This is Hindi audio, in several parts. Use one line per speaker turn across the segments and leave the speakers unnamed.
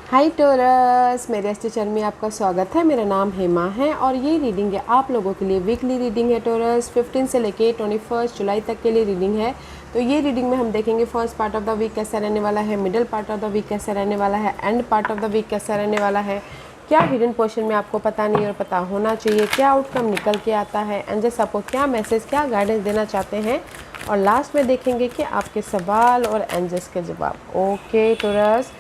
हाय टोरस, मेरे एस्ट्रो चैनल में आपका स्वागत है। मेरा नाम हेमा है और ये रीडिंग है आप लोगों के लिए वीकली रीडिंग है। टोरस 15 से लेके 21 जुलाई तक के लिए रीडिंग है। तो ये रीडिंग में हम देखेंगे first part of the week कैसा रहने वाला है, middle part of the week कैसा रहने वाला है, end part of the week कैसा रहने वाला है, क्या हिडन पोर्शन में आपको पता नहीं और पता होना चाहिए, क्या आउटकम निकल के आता है, एंजल्स आपको क्या मैसेज, क्या गाइडेंस देना चाहते हैं, और लास्ट में देखेंगे कि आपके सवाल और एंजल्स के जवाब। ओके टोरस,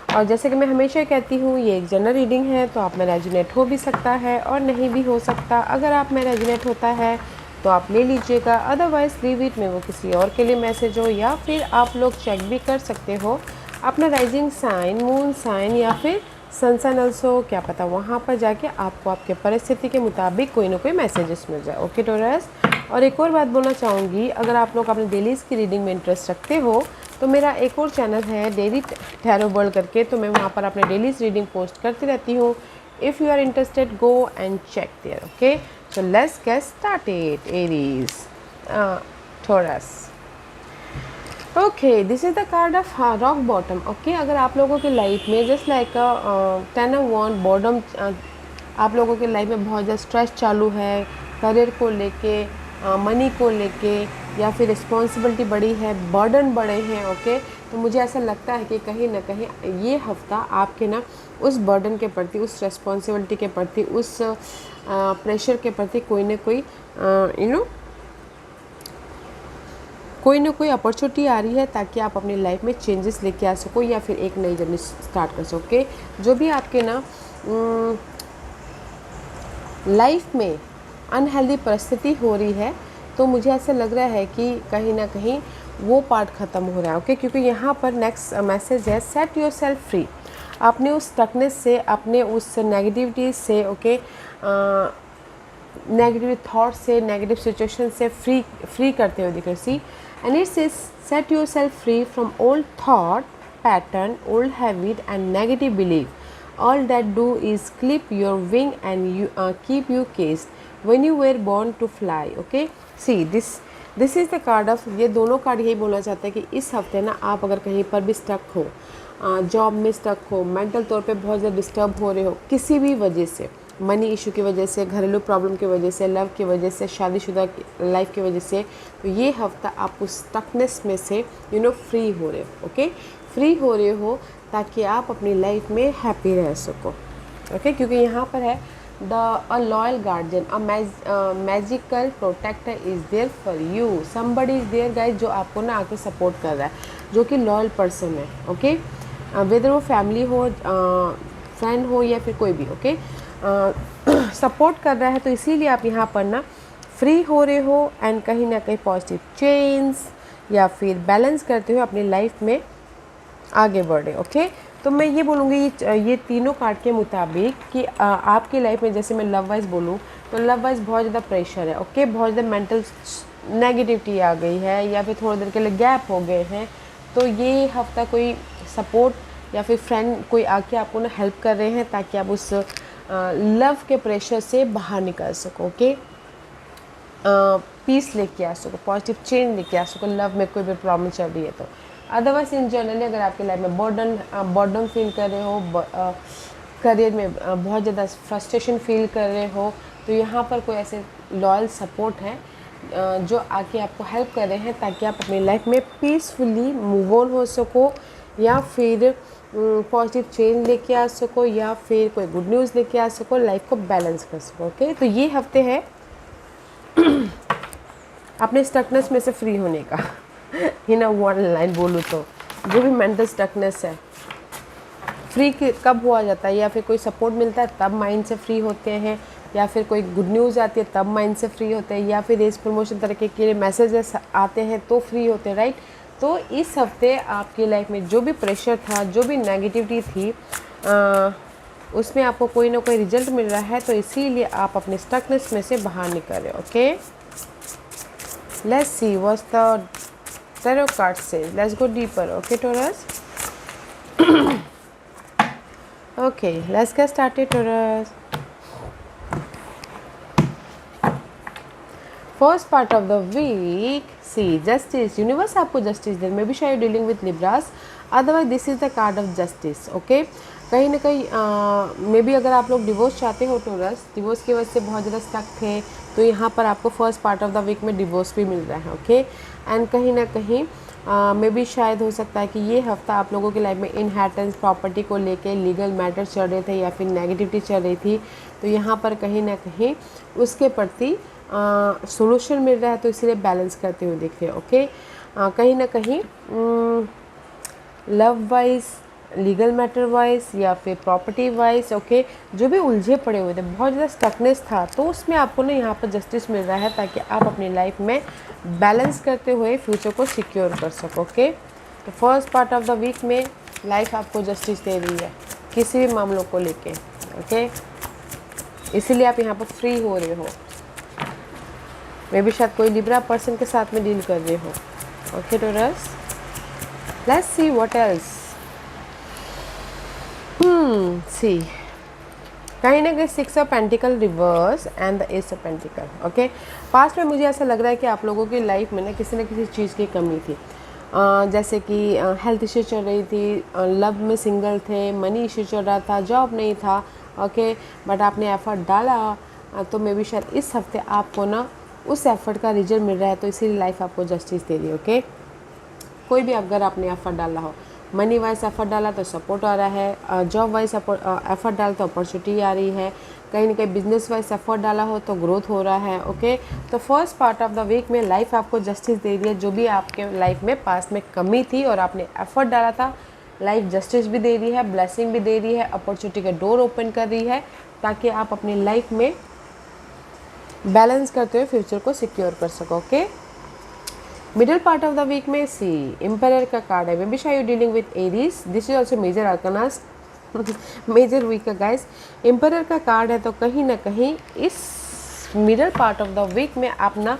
और जैसे कि मैं हमेशा कहती हूँ ये एक जनरल रीडिंग है, तो आप में रेजोनेट हो भी सकता है और नहीं भी हो सकता। अगर आप में रेजोनेट होता है तो आप ले लीजिएगा, अदरवाइज लीव इट में वो किसी और के लिए मैसेज हो, या फिर आप लोग चेक भी कर सकते हो अपना राइजिंग साइन, मून साइन या फिर सन साइन ऑल्सो, क्या पता वहाँ पर जाके आपको आपके परिस्थिति के मुताबिक कोई ना कोई मैसेजेस मिल जाए। ओके टोरस, और एक और बात बोलना चाहूँगी, अगर आप लोग अपने डेलीज़ की रीडिंग में इंटरेस्ट रखते हो तो मेरा एक और चैनल है डेली टैरो वर्ल्ड करके, तो मैं वहाँ पर अपने डेलीज़ रीडिंग पोस्ट करती रहती हूँ। If you are interested go and check there. Okay, so let's get started. Aries, Taurus. Okay, this is the card of rock bottom. Okay, अगर आप लोगों की लाइफ में just like ten of wand bottom, आप लोगों की लाइफ में बहुत ज़्यादा स्ट्रेस चालू है, करियर को लेके, मनी को लेके, या फिर रिस्पॉन्सिबिलिटी बड़ी है, बर्डन बड़े हैं। ओके, तो मुझे ऐसा लगता है कि कहीं ना कहीं ये हफ्ता आपके ना उस बर्डन के प्रति, उस रिस्पॉन्सिबिलिटी के प्रति, उस प्रेशर के प्रति कोई ना कोई कोई ना कोई अपॉर्चुनिटी आ रही है, ताकि आप अपनी लाइफ में चेंजेस लेके आ सको या फिर एक नई जर्नी स्टार्ट कर सको। जो भी आपके ना लाइफ में अनहेल्दी परिस्थिति हो रही है, तो मुझे ऐसा लग रहा है कि कहीं ना कहीं वो पार्ट ख़त्म हो रहा है। ओके, क्योंकि यहाँ पर नेक्स्ट मैसेज है सेट योर सेल्फ फ्री। अपने उस स्टकनेस से, अपने उस नेगेटिविटी से, ओके, नेगेटिव थॉट से, नेगेटिव सिचुएशन से फ्री करते हुए दिख रहे। See, and it says set yourself free from old thought pattern, old habit and negative belief. All that do is clip your wing and keep you caged when you were born to fly. Okay, see this is the card of, ये दोनों कार्ड यही बोलना चाहते हैं कि इस हफ्ते ना आप अगर कहीं पर भी स्टक हो, जॉब में स्टक हो, मेंटल तौर पे बहुत ज़्यादा डिस्टर्ब हो रहे हो किसी भी वजह से, मनी इशू की वजह से, घरेलू प्रॉब्लम की वजह से, लव की वजह से, शादीशुदा लाइफ की वजह से, तो ये हफ्ता आप उस स्टकनेस में से फ्री हो रहे हो। ओके, फ्री हो रहे हो ताकि आप अपनी लाइफ में हैप्पी रह सको। ओके, क्योंकि यहाँ पर है a loyal guardian, a magical protector is there for you. Somebody is there guys, जो आपको ना आके सपोर्ट कर रहा है, जो कि लॉयल पर्सन है। ओके, वेदर वो फैमिली हो, फ्रेंड हो या फिर कोई भी, ओके, सपोर्ट कर रहा है। तो इसीलिए आप यहाँ पर ना फ्री हो रहे हो एंड कहीं ना कहीं पॉजिटिव चेंज या फिर बैलेंस करते हुए अपनी लाइफ में आगे बढ़े। ओके, तो मैं ये बोलूँगी ये तीनों कार्ड के मुताबिक कि आपकी लाइफ में, जैसे मैं लव वाइज बोलूँ तो लव वाइज बहुत ज़्यादा प्रेशर है। ओके, बहुत ज़्यादा मेंटल नेगेटिविटी आ गई है या फिर थोड़ी देर के लिए गैप हो गए हैं, तो ये हफ्ता कोई सपोर्ट या फिर फ्रेंड कोई आके आपको ना हेल्प कर रहे हैं ताकि आप उस लव के प्रेशर से बाहर निकल सको। ओके, पीस लेके आ सको, पॉजिटिव चेंज लेके आ सको लव में कोई भी प्रॉब्लम चल रही है तो। अदरवाइज इन जनरली अगर आपकी लाइफ में बर्डन फील कर रहे हो, करियर में बहुत ज़्यादा फ्रस्ट्रेशन फील कर रहे हो, तो यहाँ पर कोई ऐसे लॉयल सपोर्ट है जो आके आपको हेल्प कर रहे हैं ताकि आप अपनी लाइफ में पीसफुली मूव ऑन हो सको, या फिर पॉजिटिव चेंज लेके आ सको, या फिर कोई गुड न्यूज़ लेके आ सको, लाइफ को बैलेंस कर सको। ओके, तो ये हफ्ते है अपने स्टकनेस में से फ्री होने का। वन लाइन बोलूँ तो जो भी मेंटल स्टकनेस है, फ्री कब हुआ जाता है, या फिर कोई सपोर्ट मिलता है तब माइंड से फ्री होते हैं, या फिर कोई गुड न्यूज़ आती है तब माइंड से फ्री होते हैं, या फिर रेस प्रमोशन तरीके के मैसेजेस आते हैं तो फ्री होते हैं, राइट। तो इस हफ्ते आपकी लाइफ में जो भी प्रेशर था, जो भी नेगेटिविटी थी, उसमें आपको कोई ना कोई रिजल्ट मिल रहा है, तो इसीलिए आप अपने स्टकनेस में से बाहर निकल रहे हो। Okay, let's see what's the tarot card says. Let's go deeper. Okay, Taurus. Okay, let's get started, Taurus. First part of the week, see justice. Universe आपको जस्टिस दे, मे बी शायद dealing with Libras. Otherwise this is the card of justice. Okay, कहीं ना कहीं मे बी अगर आप लोग डिवोर्स चाहते हो टोरस, डिवोर्स की वजह से बहुत ज़्यादा स्टक थे, तो यहाँ पर आपको first part of the week में डिवोर्स भी मिल रहा है। ओके, एंड कहीं ना कहीं मे बी शायद हो सकता है कि ये हफ्ता आप लोगों की लाइफ में इनहेरिटेंस प्रॉपर्टी को लेके लीगल मैटर चल रहे थे या फिर नेगेटिविटी चल रही थी, तो यहाँ पर कहीं ना कहीं उसके प्रति सोल्यूशन मिल रहा है, तो इसीलिए बैलेंस करते हुए दिख रहे हैं। ओके, कहीं ना कहीं love wise, legal matter wise या फिर प्रॉपर्टी वाइज, ओके, जो भी उलझे पड़े हुए थे, बहुत ज़्यादा स्टकनेस था, तो उसमें आपको ना यहाँ पर जस्टिस मिल रहा है ताकि आप अपनी लाइफ में बैलेंस करते हुए फ्यूचर को सिक्योर कर सको। ओके, तो first part of the week में लाइफ आपको जस्टिस दे रही है किसी भी मामलों को लेके। ओके, इसीलिए आप यहाँ पर फ्री हो रहे हो। मे भी शायद कोई लिब्रा पर्सन के साथ में डील कर रहे हो। Okay Taurus, let's see what else. See, कहीं ना कहीं 6 of pentacle reverse and the ace of pentacle. Okay, past में मुझे ऐसा लग रहा है कि आप लोगों की लाइफ में ना किसी चीज़ की कमी थी, जैसे कि हेल्थ इश्यू चल रही थी, लव में सिंगल थे, मनी इश्यू चल रहा था, जॉब नहीं था। ओके, बट आपने एफर्ट डाला, तो मे बी शायद इस हफ्ते आपको ना उस एफर्ट का रिजल्ट मिल रहा है, तो इसीलिए लाइफ आपको जस्टिस दे रही है। ओके, कोई भी अगर आपने एफर्ट डाला हो, मनी वाइज एफर्ट डाला तो सपोर्ट आ रहा है, जॉब वाइज एफर्ट डाला तो अपॉर्चुनिटी आ रही है, कहीं ना कहीं बिजनेस वाइज एफर्ट डाला हो तो ग्रोथ हो रहा है। ओके, तो first part of the week में लाइफ आपको जस्टिस दे रही है। जो भी आपके लाइफ में पास्ट में कमी थी और आपने एफर्ट डाला था, लाइफ जस्टिस भी दे रही है, ब्लेसिंग भी दे रही है, अपॉर्चुनिटी का डोर ओपन कर रही है ताकि आप अपनी लाइफ में बैलेंस करते हुए फ्यूचर को सिक्योर कर सको। Okay, middle part of the week में सी एम्पायर का कार्ड है। मे बी शायद you dealing with Aries, this is also major arcanas, major week का गाइस। एम्पायर का कार्ड है, तो कहीं ना कहीं इस middle part of the week में आप ना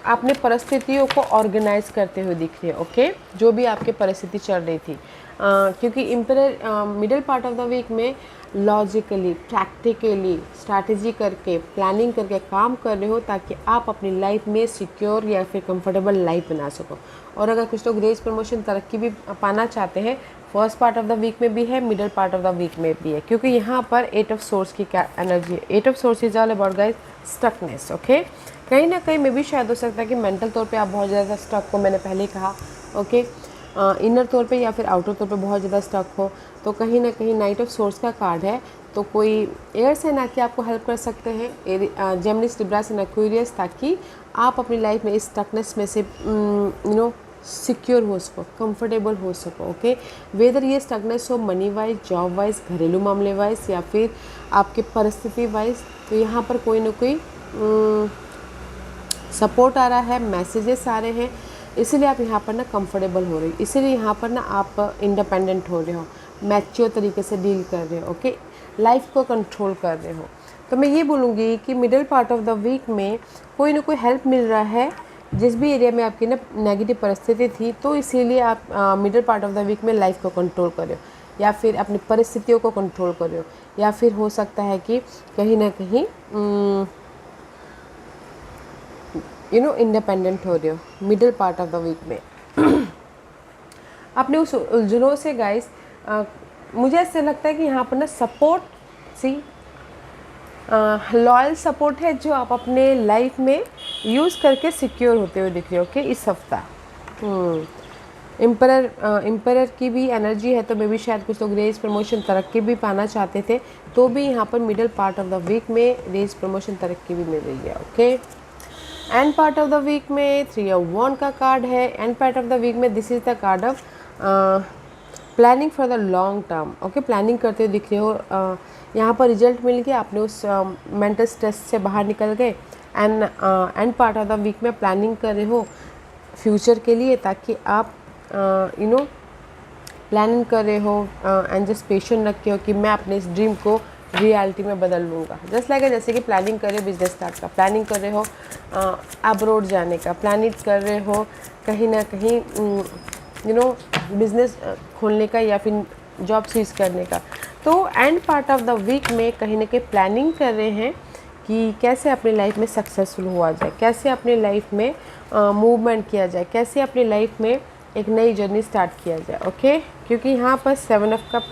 अपने परिस्थितियों को ऑर्गेनाइज करते हुए दिख रही है। ओके, जो भी आपकी परिस्थिति चल रही थी, क्योंकि empire middle part of the week में लॉजिकली, प्रैक्टिकली, स्ट्रैटेजी करके, प्लानिंग करके काम कर रहे हो ताकि आप अपनी लाइफ में सिक्योर या फिर कंफर्टेबल लाइफ बना सको। और अगर कुछ लोग रेज प्रमोशन तरक्की भी पाना चाहते हैं, first part of the week में भी है, middle part of the week में भी है, क्योंकि यहाँ पर 8 ऑफ सोर्स की क्या एनर्जी है। 8 of source is all about guys stuckness. Okay, कहीं ना कहीं में भी शायद हो सकता है कि मेंटल तौर पे आप बहुत ज़्यादा स्टक हो, मैंने पहले ही कहा। ओके, इनर तौर पे या फिर आउटर तौर पे बहुत ज़्यादा स्टक हो, तो कहीं ना कहीं नाइट ऑफ सोर्स का कार्ड है, तो कोई एयर साइन आके आपको हेल्प कर सकते हैं, जेमिनिस, लिब्रास एंड एक्वेरियस, ताकि आप अपनी लाइफ में इस स्टकनेस में से सिक्योर हो सको, कंफर्टेबल हो सको। ओके, वेदर ये स्टकनेस हो मनी वाइज, जॉब वाइज, घरेलू मामले वाइज या फिर आपके परिस्थिति वाइज, तो यहाँ पर कोई ना कोई सपोर्ट आ रहा है, मैसेजेस आ रहे हैं, इसीलिए आप यहाँ पर ना कंफर्टेबल हो रही हो, इसीलिए यहाँ पर ना आप इंडिपेंडेंट हो रहे हो, मैच्योर तरीके से डील कर रहे हो। ओके, लाइफ को कंट्रोल कर रहे हो। तो मैं ये बोलूँगी कि middle part of the week में कोई ना कोई हेल्प मिल रहा है, जिस भी एरिया में आपकी ना नेगेटिव परिस्थिति थी, तो इसीलिए आप middle part of the week में लाइफ को कंट्रोल कर रहे हो या फिर अपनी परिस्थितियों को कंट्रोल कर रहे हो, या फिर हो सकता है कि कहीं ना कहीं इंडिपेंडेंट हो रहे हो middle part of the week में। अपने उस उलझनों से गाइस मुझे ऐसा लगता है कि यहाँ पर ना सपोर्ट, सी लॉयल सपोर्ट है जो आप अपने लाइफ में यूज़ करके सिक्योर होते हुए दिख रहे हो। ओके, इस हफ्ता एम्पायर की भी एनर्जी है, तो मे भी शायद कुछ लोग रेज प्रमोशन तरक्की भी पाना चाहते थे, तो भी यहाँ पर middle part of the week में रेज प्रमोशन तरक्की भी मिल रही है। Okay, end part of the week में 3 ऑफ वॉन्ड का कार्ड है। End part of the week में this is the card of planning for the long term. Okay, planning करते हुए दिख रहे हो, यहाँ पर रिजल्ट मिल गया, आपने उस मेंटल स्ट्रेस से बाहर निकल गए। End part of the week में प्लानिंग कर रहे हो फ्यूचर के लिए, ताकि आप प्लानिंग कर रहे हो एंड जस्ट पेशेंट रखे हो कि मैं अपने इस ड्रीम को रियलिटी में बदल लूँगा। जस्ट लाइक जैसे कि प्लानिंग कर रहे हो बिजनेस स्टार्ट का, प्लानिंग कर रहे हो अब्रॉड जाने का, प्लानिंग कर रहे हो कहीं ना कहीं बिजनेस खोलने का या फिर जॉब स्विच करने का। तो end part of the week में कहीं ना कहीं प्लानिंग कर रहे हैं कि कैसे अपनी लाइफ में सक्सेसफुल हुआ जाए, कैसे अपनी लाइफ में मूवमेंट किया जाए, कैसे अपनी लाइफ में एक नई जर्नी स्टार्ट किया जाए। ओके, क्योंकि यहाँ पर 7 ऑफ कप,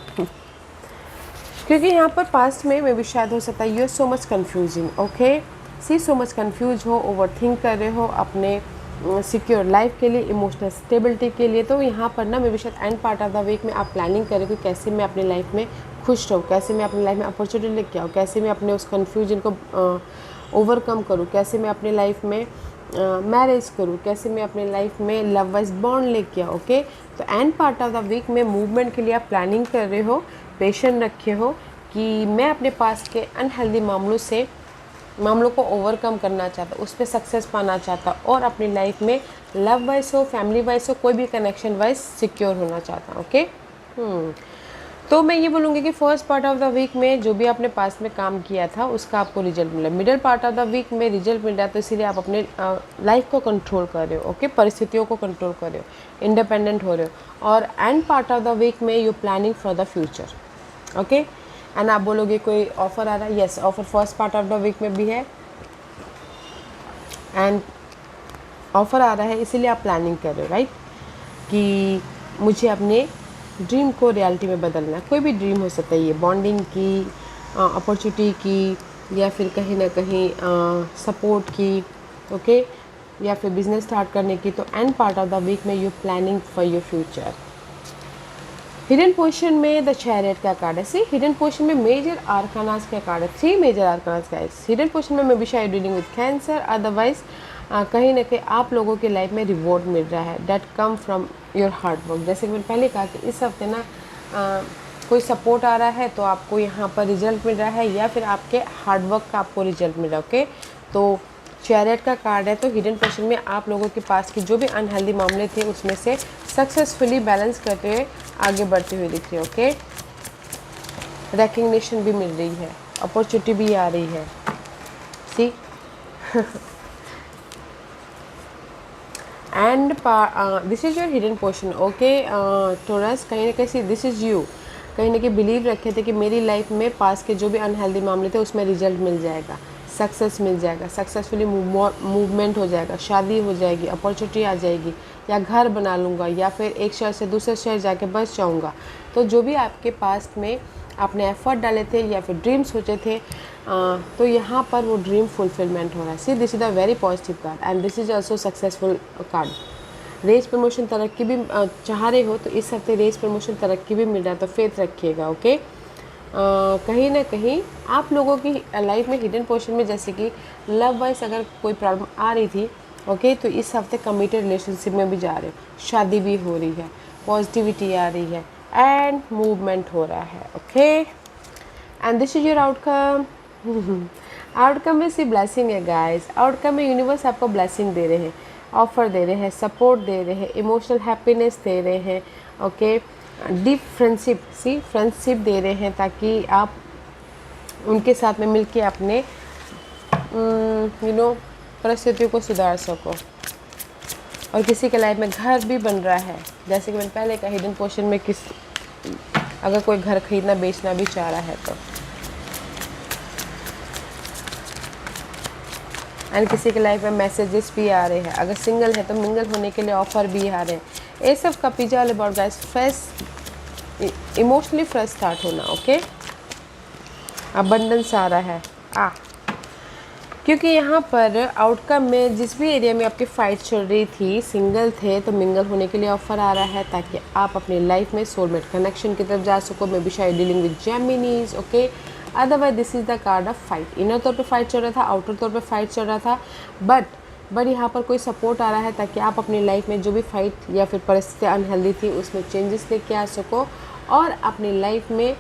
क्योंकि यहाँ पर पास्ट में भी शायद हो सकता है you are so much confusing. Okay, see so much confuse हो, ओवर थिंक कर रहे हो अपने सिक्योर लाइफ के लिए, इमोशनल स्टेबिलिटी के लिए। तो यहाँ पर ना मे बी शायद end part of the week में आप प्लानिंग करें कि कैसे मैं अपनी लाइफ में खुश रहूँ, कैसे मैं अपनी लाइफ में अपॉर्चुनिटी लेके आऊँ, कैसे मैं अपने उस कन्फ्यूजन को ओवरकम करूँ, कैसे मैं अपनी लाइफ में मैरिज करूँ, कैसे मैं अपने लाइफ में लव वाइज बॉन्ड लेके आऊँ। ओके, तो end part of the week में मूवमेंट के लिए आप प्लानिंग कर रहे हो, पेशेंट रखे हो कि मैं अपने पास के अनहेल्दी मामलों को ओवरकम करना चाहता, उस पर सक्सेस पाना चाहता और अपनी लाइफ में लव वाइज हो, फैमिली वाइज हो, कोई भी कनेक्शन वाइज सिक्योर होना चाहता। ओके, तो मैं ये बोलूँगी कि first part of the week में जो भी आपने पास्ट में काम किया था उसका आपको रिजल्ट मिला। Middle part of the week में रिजल्ट मिल रहा है, तो इसीलिए आप अपने लाइफ को कंट्रोल कर रहे हो। ओके, परिस्थितियों को कंट्रोल कर रहे हो, इंडिपेंडेंट हो रहे हो। और end part of the week में you planning for the future. Okay, end आप बोलोगे कोई ऑफर आ रहा है, yes, offer first part of the week में भी है एंड ऑफर आ रहा है, इसीलिए आप प्लानिंग कर रहे हो, राइट, कि मुझे अपने ड्रीम को रियलिटी में बदलना है। कोई भी ड्रीम हो सकता है, ये बॉन्डिंग की, अपॉर्चुनिटी की, या फिर कहीं ना कहीं सपोर्ट की, ओके, या फिर बिजनेस स्टार्ट करने की। तो end part of the week में you planning for your future. Hidden position में द चैरियट का कार्ड है। सी, हिडन पोजीशन में मेजर आर्कानास का कार्ड है, 3 मेजर आर्कानास का है। हिडन पोजीशन में भी शायद डीलिंग विद कैंसर, अदरवाइज कहीं ना कहीं आप लोगों के लाइफ में रिवॉर्ड मिल रहा है that come from your hard work. जैसे कि मैंने पहले कहा कि इस हफ्ते ना कोई सपोर्ट आ रहा है तो आपको यहाँ पर रिजल्ट मिल रहा है, या फिर आपके हार्ड वर्क का आपको रिजल्ट मिल रहा है। ओके, तो चैरियट का कार्ड है, तो हिडन पोजीशन में आप लोगों के पास की जो भी अनहेल्दी मामले थे उसमें से सक्सेसफुली बैलेंस करते हुए आगे बढ़ते हुए दिख रही है। ओके, रिकग्निशन भी मिल रही है, अपॉर्चुनिटी भी आ रही है। See and this is your hidden portion. Okay Taurus, कहीं ना कहीं दिस इज यू, कहीं ना कहीं बिलीव रखे थे कि मेरी लाइफ में पास के जो भी अनहेल्दी मामले थे उसमें रिजल्ट मिल जाएगा, सक्सेस मिल जाएगा, सक्सेसफुली मूवमेंट हो जाएगा, शादी हो जाएगी, अपॉर्चुनिटी आ जाएगी, या घर बना लूँगा, या फिर एक शहर से दूसरे शहर जाके बस जाऊँगा। तो जो भी आपके पास में आपने एफर्ट डाले थे या फिर ड्रीम सोचे थे, तो यहाँ पर वो ड्रीम फुलफिलमेंट हो रहा है। See, this is a very positive card and this is also successful card. Raise promotion तरक्की भी चाह रहे हो तो इस हफ्ते रेस प्रमोशन तरक्की भी मिल रहा है, तो फेथ रखिएगा। ओके, कहीं ना कहीं आप लोगों की लाइफ में हिडन पोर्शन में जैसे कि लव वाइज अगर कोई प्रॉब्लम आ रही थी, ओके, तो इस हफ्ते कमिटेड रिलेशनशिप में भी जा रहे हो, शादी भी हो रही है, पॉजिटिविटी आ रही है एंड मूवमेंट हो रहा है। Okay, and this is your outcome. Outcome में सी ब्लेसिंग है गाइस। आउटकम में यूनिवर्स आपको ब्लेसिंग दे रहे हैं, ऑफर दे रहे हैं, सपोर्ट दे रहे हैं, इमोशनल हैप्पीनेस दे रहे हैं। ओके, डीप फ्रेंडशिप, सी फ्रेंडशिप दे रहे हैं ताकि आप उनके साथ में मिलके अपने परिस्थितियों को सुधार सको। और किसी के लाइफ में घर भी बन रहा है, जैसे कि मैंने पहले कहा हिडन पोर्शन में अगर कोई घर खरीदना बेचना भी चाह रहा है तो, एंड किसी के लाइफ में मैसेजेस भी आ रहे हैं, अगर सिंगल है तो मिंगल होने के लिए ऑफर भी आ रहे हैं। ये सब का पीछे वाले about guys fresh, emotionally fresh start होना। ओके, अबंडेंस आ रहा है क्योंकि यहाँ पर आउटकम में जिस भी एरिया में आपकी फ़ाइट चल रही थी, सिंगल थे तो मिंगल होने के लिए ऑफर आ रहा है ताकि आप अपनी लाइफ में सोलमेट कनेक्शन की तरफ जा सको। मे बी शायद dealing with Geminis. Okay, otherwise this is the card of fight. Inner तौर पे फाइट चल रहा था, आउटर तौर पे फाइट चल रहा था, बट यहाँ पर कोई सपोर्ट आ रहा है ताकि आप अपनी लाइफ में जो भी फाइट या फिर परिस्थितियाँ अनहेल्दी थी उसमें चेंजेस लेके आ सको और अपनी लाइफ में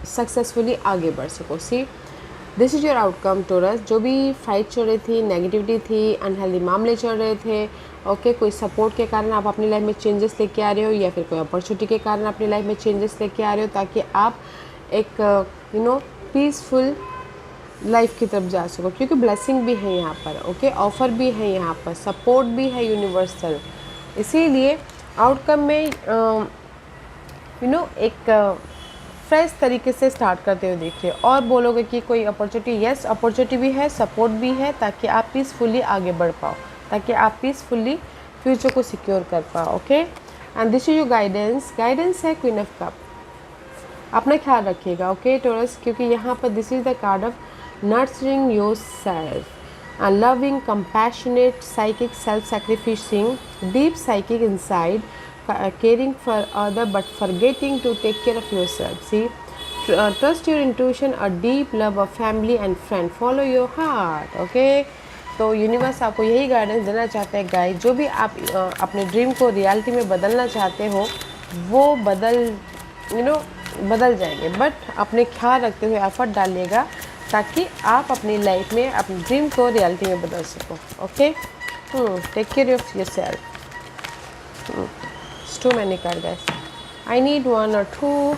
सक्सेसफुली आगे बढ़ सको। See, this is your outcome Taurus. जो भी फाइट चल रही थी, नेगेटिविटी थी, अनहेल्दी मामले चल रहे थे, ओके, कोई सपोर्ट के कारण आप अपनी लाइफ में चेंजेस लेके आ रहे हो या फिर कोई अपॉर्चुनिटी के कारण अपनी लाइफ में चेंजेस लेके आ रहे हो ताकि आप एक पीसफुल लाइफ की तरफ जा सको, क्योंकि ब्लेसिंग भी है यहाँ पर। ओके, ऑफर भी है यहाँ पर, सपोर्ट भी है यूनिवर्सल। इसीलिए आउटकम में एक फ्रेश तरीके से स्टार्ट करते हुए देखिए और बोलोगे कि कोई अपॉर्चुनिटी, यस अपॉर्चुनिटी भी है, सपोर्ट भी है ताकि आप पीसफुली आगे बढ़ पाओ, ताकि आप पीसफुली फ्यूचर को सिक्योर कर पाओ। Okay, and this is your guidance. Guidance है क्वीन ऑफ कप। अपना ख्याल रखिएगा। ओके टॉरस, क्योंकि यहाँ पर this is the card of nurturing your self, loving, compassionate, psychic, self-sacrificing, deep psychic inside, caring for other but forgetting to take care of yourself. See, trust your intuition, a deep love of family and friend. Follow your heart. Okay. तो यूनिवर्स आपको यही गाइडेंस देना चाहता है गाइस। जो भी आप अपने ड्रीम को रियलिटी में बदलना चाहते हो वो बदल जाएंगे, बट अपने ख्याल रखते हुए एफर्ट डालिएगा ताकि आप अपनी लाइफ में अपने ड्रीम को रियलिटी में बदल सको। Okay, take care of yourself. Too many card guys, I need 1 or 2।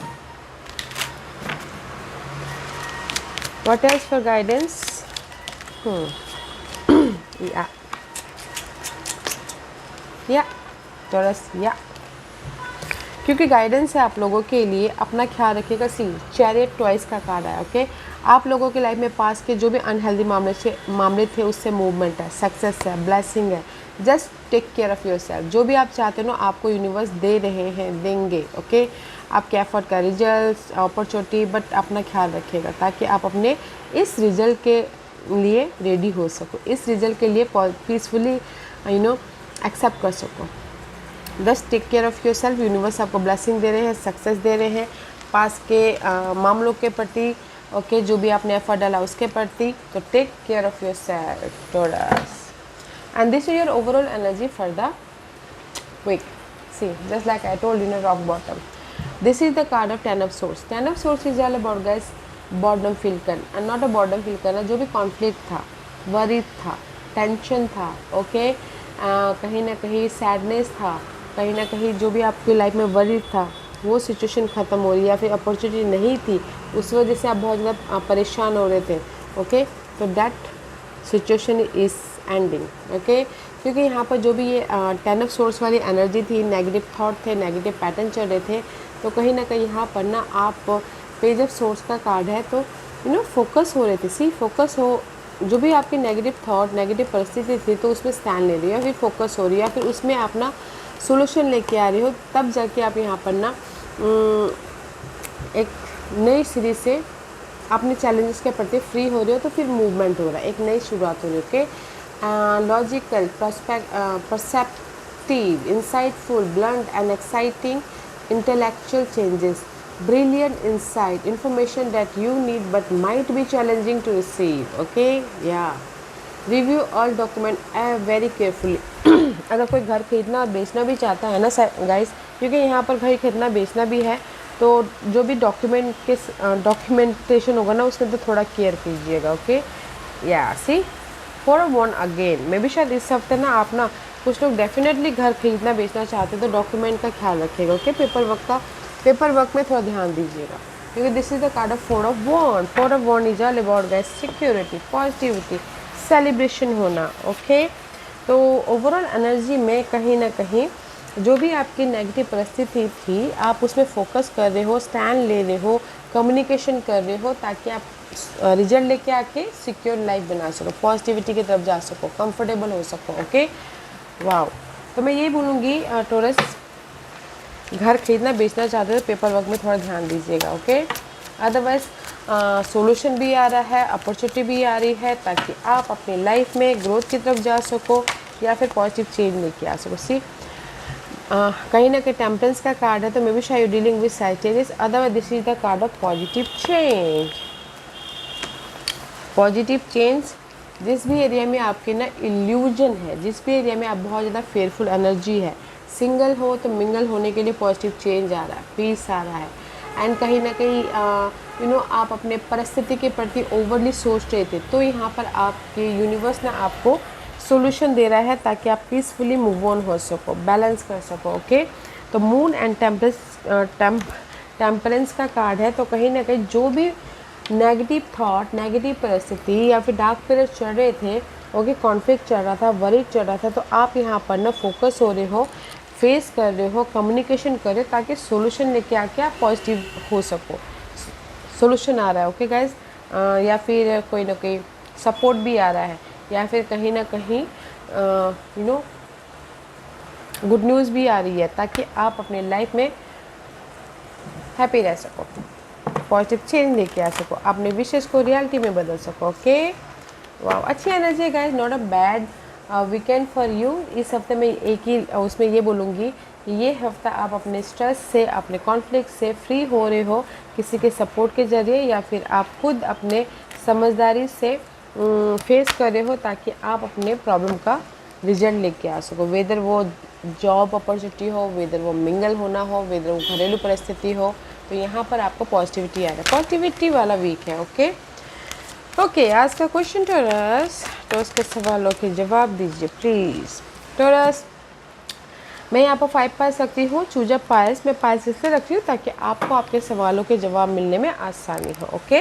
What else for guidance? या टॉरस, या क्योंकि गाइडेंस है आप लोगों के लिए, अपना ख्याल रखिएगा। सी, चैरियट ट्वाइस का कार्ड है। ओके, आप लोगों की लाइफ में पास के जो भी अनहेल्दी मामले थे उससे मूवमेंट है, सक्सेस है, ब्लेसिंग है। Just take care of yourself. जो भी आप चाहते हो आपको यूनिवर्स दे रहे हैं, देंगे। ओके, आपके एफर्ट का रिजल्ट, अपॉर्चुनिटी, बट अपना ख्याल रखिएगा ताकि आप अपने इस रिजल्ट के लिए रेडी हो सको, इस रिजल्ट के लिए पीसफुली एक्सेप्ट कर सको। Just take care of yourself. Universe आपको ब्लेसिंग दे रहे हैं, सक्सेस दे रहे हैं पास के मामलों के प्रति। ओके, जो भी आपने एफर्ट डाला उसके प्रति। तो take care of yourself Taurus, and this is your overall energy for the week. See, just like I told you, rock bottom. This is the card of 10 of Swords। 10 of Swords is all about guys boredom feel करना, and not a boredom feel करना। जो भी कॉन्फ्लिक्ट था, वरीड था, टेंशन था, ओके, कहीं ना कहीं सैडनेस था, कहीं ना कहीं जो भी आपकी लाइफ में वरीड था वो सिचुएशन ख़त्म हो रही है, या फिर अपॉर्चुनिटी नहीं थी उस वजह से आप बहुत ज़्यादा परेशान हो रहे थे। ओके, तो that situation is ending. Okay, क्योंकि यहाँ पर जो भी ये 10 of Swords वाली एनर्जी थी, नेगेटिव थॉट थे, नेगेटिव पैटर्न चल रहे थे, तो कहीं ना कहीं यहाँ पर ना आप पेज ऑफ सोर्स का कार्ड है तो फोकस हो रहे थे। सी, फोकस हो, जो भी आपकी नेगेटिव थॉट, नेगेटिव परिस्थिति थी तो उसमें स्टैंड ले रही हो, या फिर फोकस हो रही है, या फिर उसमें आप ना सोल्यूशन लेके आ रही हो, तब जाके आप यहाँ पर ना एक नई सिरे से अपने चैलेंजेस के प्रति फ्री हो रहे हो, तो फिर मूवमेंट हो रहा है, एक नई शुरुआत हो रही है। Okay, logical, perceptive, insightful, blunt and exciting intellectual changes, brilliant insight, information that you need but might be challenging to receive. Okay, yeah, review all document very carefully। अगर कोई घर खरीदना और बेचना भी चाहता है ना गाइस, क्योंकि यहाँ पर घर खरीदना बेचना भी है, तो जो भी डॉक्यूमेंटेशन होगा ना उसमें तो थोड़ा केयर कीजिएगा। ओके, या सी, 4 of Wands अगेन। मे भी शायद इस हफ्ते ना आप ना कुछ लोग डेफिनेटली घर खरीदना बेचना चाहते हैं, तो डॉक्यूमेंट का ख्याल रखिएगा। ओके, पेपर वर्क में थोड़ा ध्यान दीजिएगा, क्योंकि this is the card of 4 of Wands। 4 of Wands is all about guys security, positivity, celebration होना। ओके, तो ओवरऑल एनर्जी में कहीं ना कहीं जो भी आपकी नेगेटिव परिस्थिति थी आप उसमें फोकस कर रहे हो, स्टैंड ले रहे हो, कम्युनिकेशन कर रहे हो, ताकि आप रिजल्ट लेके आके सिक्योर लाइफ बना सको, पॉजिटिविटी की तरफ जा सको, कंफर्टेबल हो सको। Okay, wow. तो मैं यही बोलूँगी टॉरस, घर खरीदना बेचना चाहते हो पेपर वर्क में थोड़ा ध्यान दीजिएगा। ओके, अदरवाइज सॉल्यूशन भी आ रहा है, अपॉर्चुनिटी भी आ रही है, ताकि आप अपनी लाइफ में ग्रोथ की तरफ जा सको या फिर पॉजिटिव चेंज लेके आ सको। सी, कहीं ना कहीं टेम्परेंस का कार्ड है, तो मे बी शायद dealing with Sagittarius, otherwise this is the card of positive change. Positive change, जिस भी एरिया में आपके ना इल्यूजन है, जिस भी एरिया में आप बहुत ज़्यादा फेयरफुल एनर्जी है, सिंगल हो तो मिंगल होने के लिए पॉजिटिव चेंज आ रहा है, पीस आ रहा है, एंड कहीं ना कहीं आप अपने परिस्थिति के प्रति ओवरली सोच रहे थे, तो यहाँ पर आपके यूनिवर्स ने आपको सोल्यूशन दे रहा है ताकि आप पीसफुली मूव ऑन हो सको, बैलेंस कर सको। ओके, तो मून एंड टेम्परेंस का कार्ड है, तो कहीं ना कहीं जो भी नेगेटिव थॉट, नेगेटिव परिस्थिति या फिर डार्क पीरियड चल रहे थे, ओके, कॉन्फ्लिक्ट चल रहा था, वरीड चल रहा था, तो आप यहाँ पर ना फोकस हो रहे हो, फेस कर रहे हो, कम्युनिकेशन कर रहे हो, ताकि सोल्यूशन लेके आके आप पॉजिटिव हो सको। सोल्यूशन आ रहा है, ओके गाइज, या फिर कोई ना कोई सपोर्ट भी आ रहा है, या फिर कहीं ना कहीं गुड न्यूज़ भी आ रही है ताकि आप अपने लाइफ में हैप्पी रह सको, पॉजिटिव चेंज लेके आ सको, अपने विशेष को रियलिटी में बदल सको। ओके, वाह, अच्छी एनर्जी है guys, not a bad weekend for you. इस हफ्ते में एक ही उसमें ये बोलूँगी कि ये हफ्ता आप अपने स्ट्रेस से, अपने कॉन्फ्लिक्ट से फ्री हो रहे हो किसी के सपोर्ट के ज़रिए, या फिर आप खुद अपने समझदारी से फेस कर रहे हो ताकि आप अपने प्रॉब्लम का रिजल्ट लेके आ सको। वेदर वो जॉब अपॉर्चुनिटी हो, वेदर वो मिंगल होना हो, वेदर वो घरेलू परिस्थिति हो, तो यहाँ पर आपको पॉजिटिविटी आ रहा है, पॉजिटिविटी वाला वीक है। ओके ओके, आज का क्वेश्चन टोरस, टोरस के सवालों के जवाब दीजिए प्लीज़। टोरस, मैं यहाँ पर 5 पास रखती हूँ, चूजा पायस, मैं पायस इसलिए रखती हूँ ताकि आपको आपके सवालों के जवाब मिलने में आसानी हो। ओके,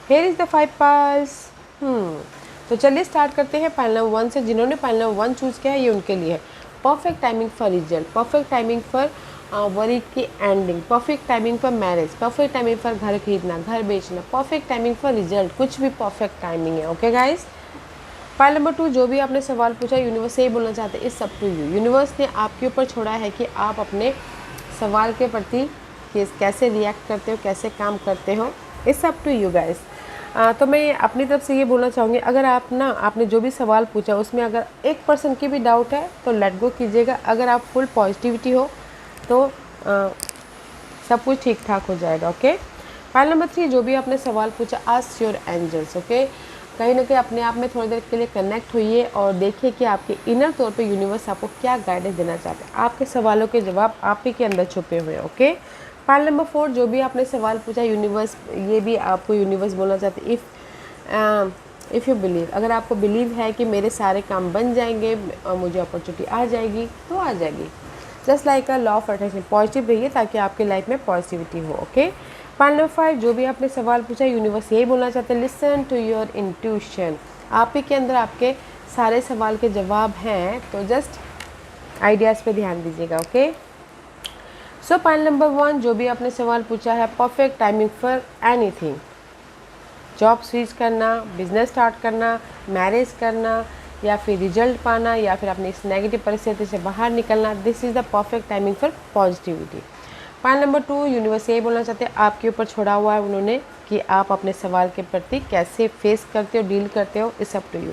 हियर इज़ द 5 पास। तो चलिए स्टार्ट करते हैं पाइल नंबर 1 से। जिन्होंने पाइल नंबर 1 चूज़ किया है ये उनके लिए है। Perfect timing for result, perfect timing for worry की ending, perfect timing for marriage, perfect timing for घर खरीदना, घर बेचना, परफेक्ट टाइमिंग फॉर रिजल्ट, कुछ भी परफेक्ट टाइमिंग है। ओके गाइस, पाइल नंबर 2, जो भी आपने सवाल पूछा यूनिवर्स से ही बोलना चाहते हैं, it's up to you. Universe ने आपके ऊपर छोड़ा है कि आप अपने सवाल के प्रति कैसे रिएक्ट करते हो, कैसे काम करते हो, it's up to you guys. तो मैं अपनी तरफ से ये बोलना चाहूँगी, अगर आपने जो भी सवाल पूछा उसमें अगर 1% की भी डाउट है तो लेट गो कीजिएगा। अगर आप फुल पॉजिटिविटी हो तो सब कुछ ठीक ठाक हो जाएगा। ओके, पाइल नंबर 3, जो भी आपने सवाल पूछा, आस्क योर एंजल्स। ओके, कहीं ना कहीं अपने आप में थोड़ी देर के लिए कनेक्ट होइए और देखिए कि आपके इनर तौर पे यूनिवर्स आपको क्या गाइडेंस देना चाहते हैं। आपके सवालों के जवाब आप ही के अंदर छुपे हुए हैं। ओके, पाइल नंबर 4, जो भी आपने सवाल पूछा यूनिवर्स, ये भी आपको यूनिवर्स बोलना चाहते, इफ़ यू बिलीव, अगर आपको बिलीव है कि मेरे सारे काम बन जाएंगे और मुझे अपॉर्चुनिटी आ जाएगी तो आ जाएगी। Just like a law of attraction, positive रहिए ताकि आपके लाइफ में पॉजिटिविटी हो। ओके, पाइल नंबर 5, जो भी आपने सवाल पूछा यूनिवर्स यही बोलना चाहते हैं, लिसन टू योर इंट्यूशन। आप ही के अंदर आपके सारे सवाल के जवाब हैं, तो जस्ट आइडियाज़ पे ध्यान दीजिएगा। ओके, सो पाइल नंबर 1, जो भी आपने सवाल पूछा है, perfect timing for anything, job switch करना, बिजनेस स्टार्ट करना, मैरिज करना, या फिर रिजल्ट पाना, या फिर अपनी इस नेगेटिव परिस्थिति से बाहर निकलना, this is the perfect timing for positivity. Pile number 2, universe यही बोलना चाहते हैं, आपके ऊपर छोड़ा हुआ है उन्होंने कि आप अपने सवाल के प्रति कैसे फेस करते हो, डील करते हो, it's up to you.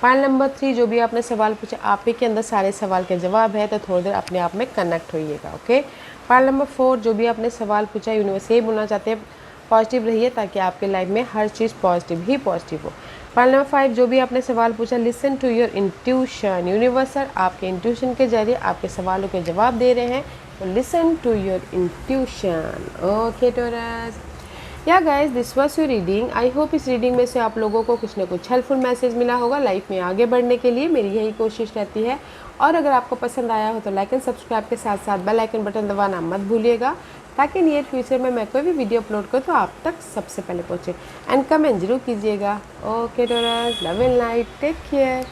Pile number 3, जो भी आपने सवाल पूछा, आप ही के अंदर सारे सवाल के जवाब है, तो थोड़ी देर अपने आप में कनेक्ट होइएगा। ओके, पाइल नंबर 4, जो भी आपने सवाल पूछा यूनिवर्स यही बोलना चाहते हैं, पॉजिटिव रहिए ताकि आपके लाइफ में हर चीज़ पॉजिटिव ही पॉजिटिव हो। पाइल नंबर 5, जो भी आपने सवाल पूछा, listen to your intuition, universe sir आपके इंट्यूशन के जरिए आपके सवालों के जवाब दे रहे हैं, तो listen to your intuition. Okay Taurus, या guys, this was your reading. I hope इस रीडिंग में से आप लोगों को कुछ ना कुछ हेल्पफुल मैसेज मिला होगा लाइफ में आगे बढ़ने के लिए, मेरी यही कोशिश रहती है। और अगर आपको पसंद आया हो तो लाइक एंड सब्सक्राइब के साथ साथ बेल आइकन बटन दबाना मत भूलिएगा, ताकि नियर फ्यूचर में मैं कोई भी वीडियो अपलोड करूँ तो आप तक सबसे पहले पहुँचे। एंड कमेंट जरूर कीजिएगा। Okay Taurus, love and light, take care.